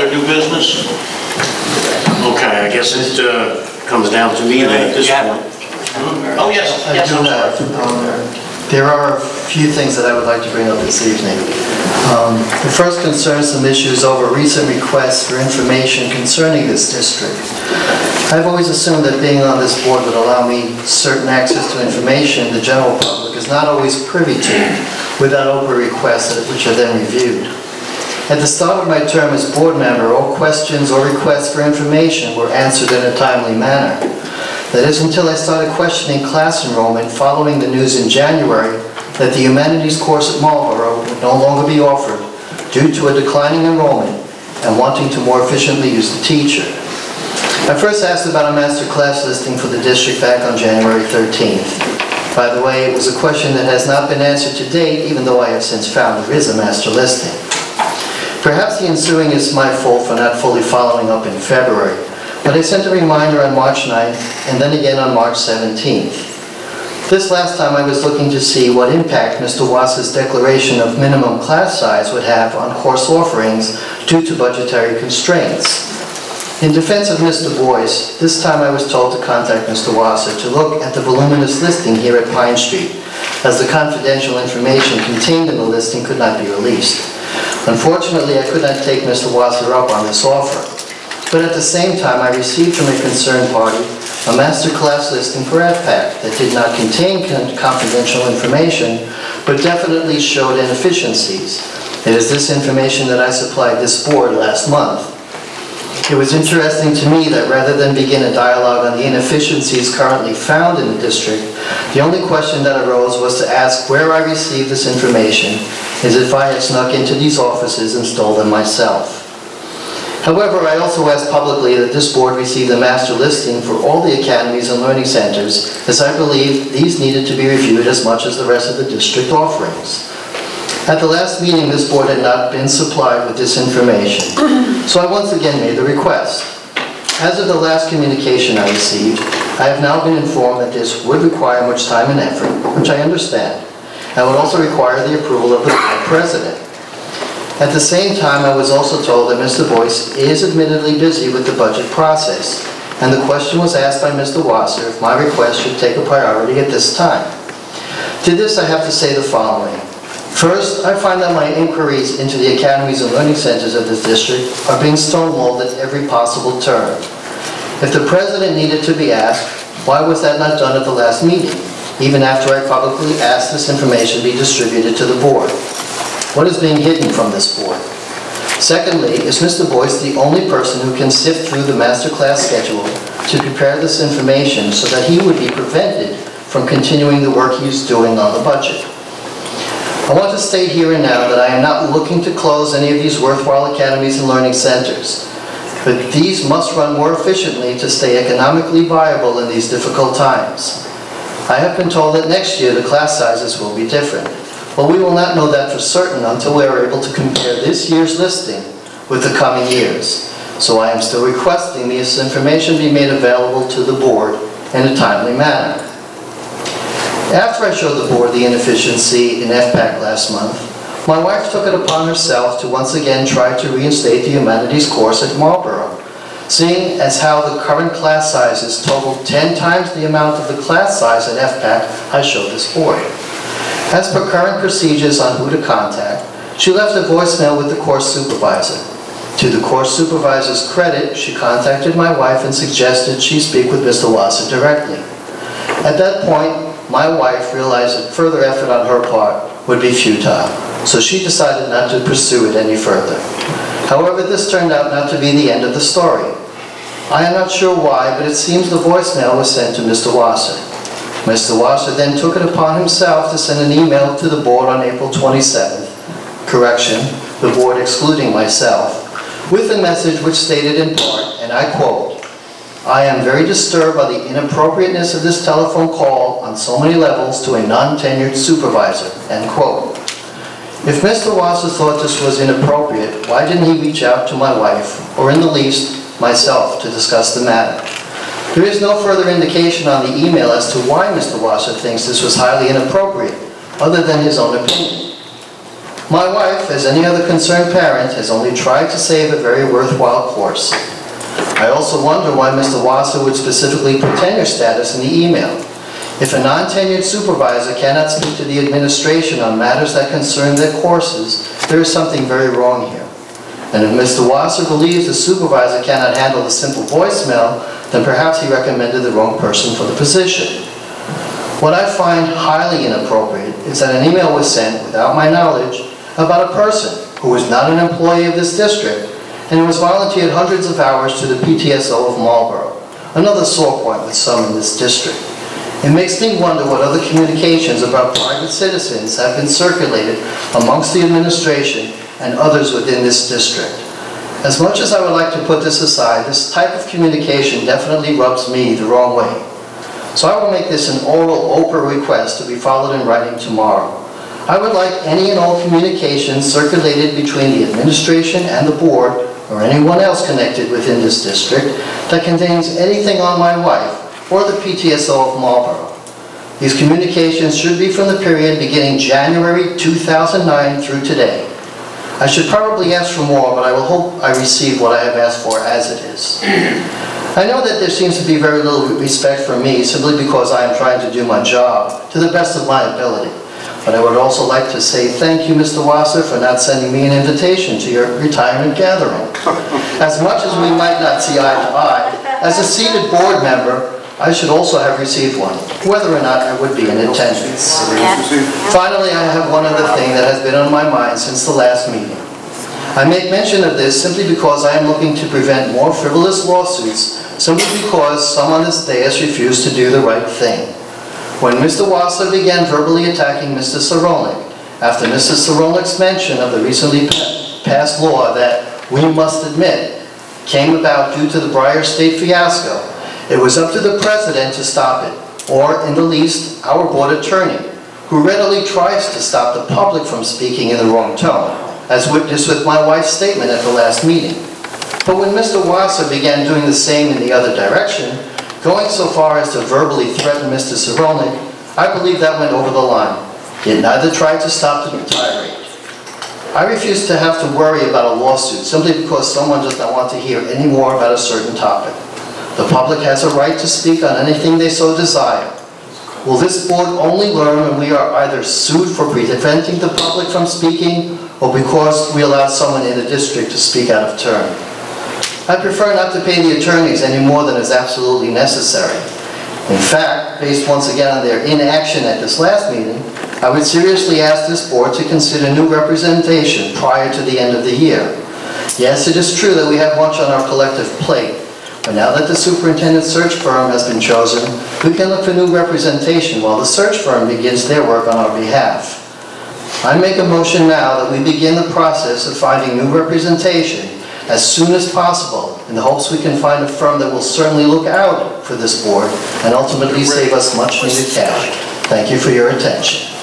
other new business? Okay, I guess it comes down to me then at this point. Oh, yes, yes, I'm sorry. There are a few things that I would like to bring up this evening. The first concerns some issues over recent requests for information concerning this district. I've always assumed that being on this board would allow me certain access to information the general public is not always privy to without open requests which are then reviewed. At the start of my term as board member, all questions or requests for information were answered in a timely manner. That is until I started questioning class enrollment following the news in January that the humanities course at Marlborough would no longer be offered due to a declining enrollment and wanting to more efficiently use the teacher. I first asked about a master class listing for the district back on January 13th. By the way, it was a question that has not been answered to date, even though I have since found there is a master listing. Perhaps the ensuing is my fault for not fully following up in February, but I sent a reminder on March 9th and then again on March 17th. This last time I was looking to see what impact Mr. Wass's declaration of minimum class size would have on course offerings due to budgetary constraints. In defense of Mr. Boyce, this time I was told to contact Mr. Wasser to look at the voluminous listing here at Pine Street, as the confidential information contained in the listing could not be released. Unfortunately, I could not take Mr. Wasser up on this offer. But at the same time, I received from a concerned party a master class listing for FPAC that did not contain confidential information, but definitely showed inefficiencies. It is this information that I supplied this board last month. It was interesting to me that rather than begin a dialogue on the inefficiencies currently found in the district, the only question that arose was to ask where I received this information, as if I had snuck into these offices and stole them myself. However, I also asked publicly that this board receive the master listing for all the academies and learning centers, as I believe these needed to be reviewed as much as the rest of the district offerings. At the last meeting, this board had not been supplied with this information, so I once again made the request. As of the last communication I received, I have now been informed that this would require much time and effort, which I understand, and would also require the approval of the board president. At the same time, I was also told that Mr. Boyce is admittedly busy with the budget process, and the question was asked by Mr. Wasser if my request should take a priority at this time. To this, I have to say the following. First, I find that my inquiries into the academies and learning centers of this district are being stonewalled at every possible turn. If the president needed to be asked, why was that not done at the last meeting, even after I publicly asked this information be distributed to the board? What is being hidden from this board? Secondly, is Mr. Boyce the only person who can sift through the master class schedule to prepare this information so that he would be prevented from continuing the work he is doing on the budget? I want to state here and now that I am not looking to close any of these worthwhile academies and learning centers, but these must run more efficiently to stay economically viable in these difficult times. I have been told that next year the class sizes will be different, but we will not know that for certain until we are able to compare this year's listing with the coming years. So I am still requesting this information be made available to the board in a timely manner. After I showed the board the inefficiency in FPAC last month, my wife took it upon herself to once again try to reinstate the humanities course at Marlborough, seeing as how the current class sizes totaled 10 times the amount of the class size at FPAC I showed this board. As per current procedures on who to contact, she left a voicemail with the course supervisor. To the course supervisor's credit, she contacted my wife and suggested she speak with Mr. Wasser directly. At that point, my wife realized that further effort on her part would be futile, so she decided not to pursue it any further. However, this turned out not to be the end of the story. I am not sure why, but it seems the voicemail was sent to Mr. Wasser. Mr. Wasser then took it upon himself to send an email to the board on April 27th, correction, the board excluding myself, with a message which stated in part, and I quote, "I am very disturbed by the inappropriateness of this telephone call on so many levels to a non-tenured supervisor," end quote. If Mr. Wasser thought this was inappropriate, why didn't he reach out to my wife, or in the least, myself, to discuss the matter? There is no further indication on the email as to why Mr. Wasser thinks this was highly inappropriate, other than his own opinion. My wife, as any other concerned parent, has only tried to save a very worthwhile course. I also wonder why Mr. Wasser would specifically put tenure status in the email. If a non-tenured supervisor cannot speak to the administration on matters that concern their courses, there is something very wrong here. And if Mr. Wasser believes the supervisor cannot handle the simple voicemail, then perhaps he recommended the wrong person for the position. What I find highly inappropriate is that an email was sent, without my knowledge, about a person who was not an employee of this district and who has volunteered hundreds of hours to the PTSO of Marlborough, another sore point with some in this district. It makes me wonder what other communications about private citizens have been circulated amongst the administration and others within this district. As much as I would like to put this aside, this type of communication definitely rubs me the wrong way. So I will make this an oral Oprah request to be followed in writing tomorrow. I would like any and all communications circulated between the administration and the board or anyone else connected within this district that contains anything on my wife or the PTSO of Marlborough. These communications should be from the period beginning January 2009 through today. I should probably ask for more, but I will hope I receive what I have asked for as it is. I know that there seems to be very little respect for me simply because I am trying to do my job to the best of my ability. But I would also like to say thank you, Mr. Wasser, for not sending me an invitation to your retirement gathering. As much as we might not see eye to eye, as a seated board member, I should also have received one, whether or not I would be in attendance. Finally, I have one other thing that has been on my mind since the last meeting. I make mention of this simply because I am looking to prevent more frivolous lawsuits simply because some on this dais refuse to do the right thing. When Mr. Wasser began verbally attacking Mr. Sarolnik, after Mr. Sarolnik's mention of the recently passed law that, we must admit, came about due to the Breyer State fiasco, it was up to the President to stop it, or, in the least, our board attorney, who readily tries to stop the public from speaking in the wrong tone, as witnessed with my wife's statement at the last meeting. But when Mr. Wasser began doing the same in the other direction, going so far as to verbally threaten Mr. Sarolnik, I believe that went over the line. Yet neither tried to stop the tirade. I refuse to have to worry about a lawsuit simply because someone does not want to hear any more about a certain topic. The public has a right to speak on anything they so desire. Will this board only learn when we are either sued for preventing the public from speaking or because we allow someone in the district to speak out of turn? I prefer not to pay the attorneys any more than is absolutely necessary. In fact, based once again on their inaction at this last meeting, I would seriously ask this board to consider new representation prior to the end of the year. Yes, it is true that we have much on our collective plate, but now that the superintendent search firm has been chosen, we can look for new representation while the search firm begins their work on our behalf. I make a motion now that we begin the process of finding new representation as soon as possible, in the hopes we can find a firm that will certainly look out for this board and ultimately save us much needed cash. Thank you for your attention.